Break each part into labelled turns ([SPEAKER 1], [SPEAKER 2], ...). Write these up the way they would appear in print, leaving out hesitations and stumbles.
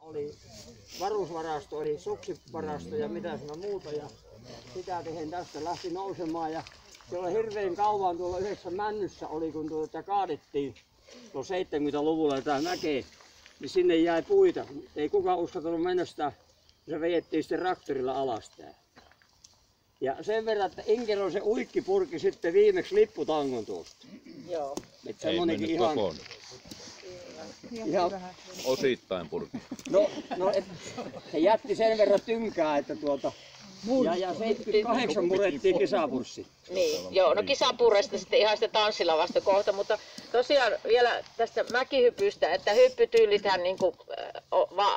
[SPEAKER 1] Oli varusvarasto, oli suksivarasto ja mitä siinä muuta. Ja sitä tehen tästä lähti nousemaan. Ja siellä hirveän kauan tuolla yhdessä männyssä oli, kun tuota kaadettiin tuolla 70-luvulla tämä mäkeä, niin sinne jäi puita. Ei kukaan uskaltanut mennä sitä, se vejettiin sitten traktorilla alas tää. Ja sen verran, että Inkero se uikki purki sitten viimeksi lipputangon tuosta.
[SPEAKER 2] Joo.
[SPEAKER 1] Että
[SPEAKER 3] ei mennyt
[SPEAKER 1] ihan,
[SPEAKER 3] kokonaan.
[SPEAKER 1] Ihan,
[SPEAKER 3] Osittain purki.
[SPEAKER 1] no se jätti sen verran tynkää, että ja 78 murettiin kisapurssi.
[SPEAKER 2] Niin, joo, no kisapurresta sitten ihan sitä tanssilavasta kohta, mutta tosiaan vielä tästä mäkihypystä, että hyppytyylithän niin kuin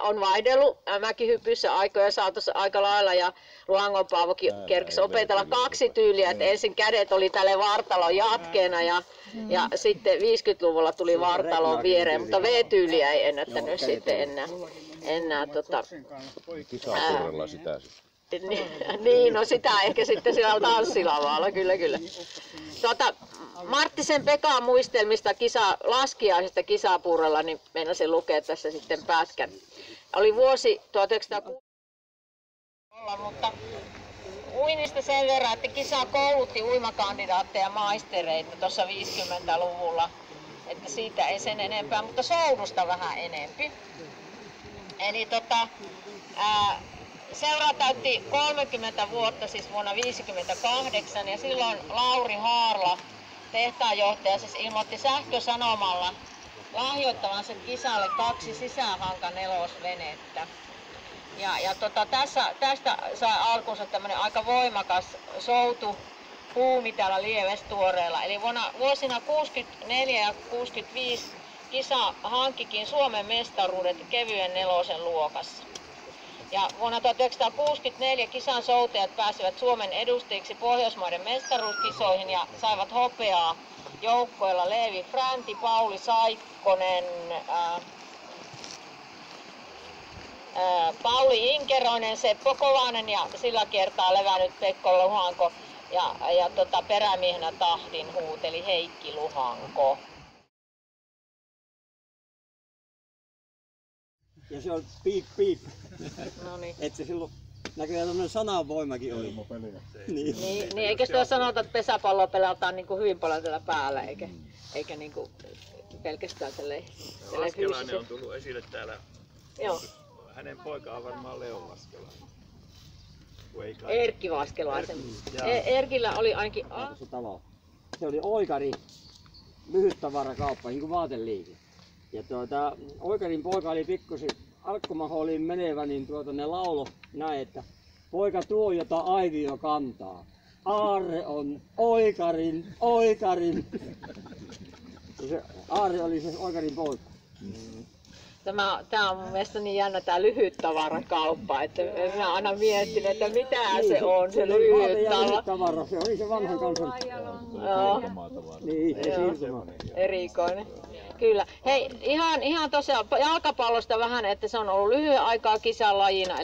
[SPEAKER 2] on vaihdellut mäkihypyssä aikoja saatossa aika lailla ja Luhangon Paavokin kerkesi opetella 2 tyyliä, että ensin kädet oli tälle vartalon jatkeena ja sitten 50-luvulla tuli vartalon viereen, mutta V-tyyliä ei ennättänyt sitten enää
[SPEAKER 3] Kisapurrella sitä sitten.
[SPEAKER 2] Niin, no sitä ehkä sitten siellä tanssilavalla, kyllä. Marttisen Pekan muistelmista laskiaisesta kisapurrella, niin meinasin lukea tässä sitten pätkän. Oli vuosi 1960, mutta uinnista sen verran, että kisa koulutti uimakandidaatteja ja maistereita tuossa 50-luvulla. Että siitä ei sen enempää, mutta soudusta vähän enempi. Eli seura täytti 30 vuotta, siis vuonna 1958, ja silloin Lauri Haarla, tehtaanjohtaja, siis ilmoitti sähkösanomalla lahjoittavansa kisalle 2 sisähanka 4-venettä. Tästä sai alkunsa tämmöinen aika voimakas soutubuumi täällä Lievestuoreella. Eli vuosina 64 ja 65 kisa hankkikin Suomen mestaruudet kevyen 4 luokassa. Ja vuonna 1964 kisan soutajat pääsivät Suomen edustajiksi Pohjoismaiden mestaruuskisoihin ja saivat hopeaa joukkoilla Leevi Fränti, Pauli Saikkonen, Pauli Inkeroinen, Seppo Kovanen ja sillä kertaa levännyt Pekko Luhanko ja perämiehenä tahdin huuteli Heikki Luhanko.
[SPEAKER 1] Ja se on piip piip.
[SPEAKER 2] Noniin.
[SPEAKER 1] Että se silloin näköjään tämmönen sananvoimakin oli.
[SPEAKER 2] Niin, eikö sitä sanota, että pesäpalloa pelataan niin kuin hyvin paljon tällä päällä, eikä niin kuin pelkästään tälleen
[SPEAKER 4] Laskelainen on tullut esille täällä.
[SPEAKER 2] Joo.
[SPEAKER 4] Hänen poika on varmaan Leon Laskelainen.
[SPEAKER 2] Erkki Vaskelaisen. Erkillä oli ainakin...
[SPEAKER 1] Se oli oikari, lyhyt tavarakauppa, niin kuin vaateliike. Ja oikarin poika oli pikkusi alkkumaholiin menevä, niin ne laulo näin, että poika tuo, jota aivio kantaa. Aarre on oikarin. Ja se Aarre oli se oikarin poika.
[SPEAKER 2] Tämä on mun mielestä niin jännä tämä lyhyt tavarakauppa, että minä aina mietin, että mitä se on se lyhyt
[SPEAKER 1] tavara. Se oli se vanhan kansan. Niin,
[SPEAKER 2] erikoinen. Kyllä. Hei, ihan tosiaan jalkapallosta vähän, että se on ollut lyhyen aikaa kisalajina,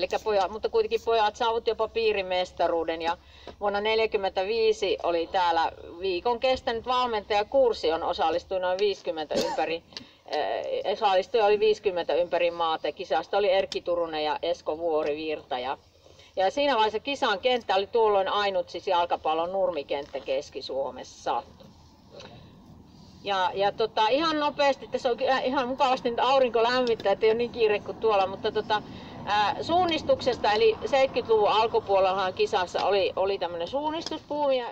[SPEAKER 2] mutta kuitenkin pojat saavutti jopa piirimestaruuden ja vuonna 1945 oli täällä viikon kestänyt valmentajakurssi, on osallistui noin 50 ympäri maata. Kisasta oli Erkki Turunen ja Esko Vuorivirta. Ja siinä vaiheessa kisan kenttä oli tuolloin ainut siis jalkapallon nurmikenttä Keski-Suomessa. Ja ihan nopeasti, tässä on ihan mukavasti nyt aurinko lämmittää, ettei ole niin kiire kuin tuolla, mutta suunnistuksesta, eli 70-luvun alkupuolellahan kisassa oli tämmöinen suunnistusbuumi.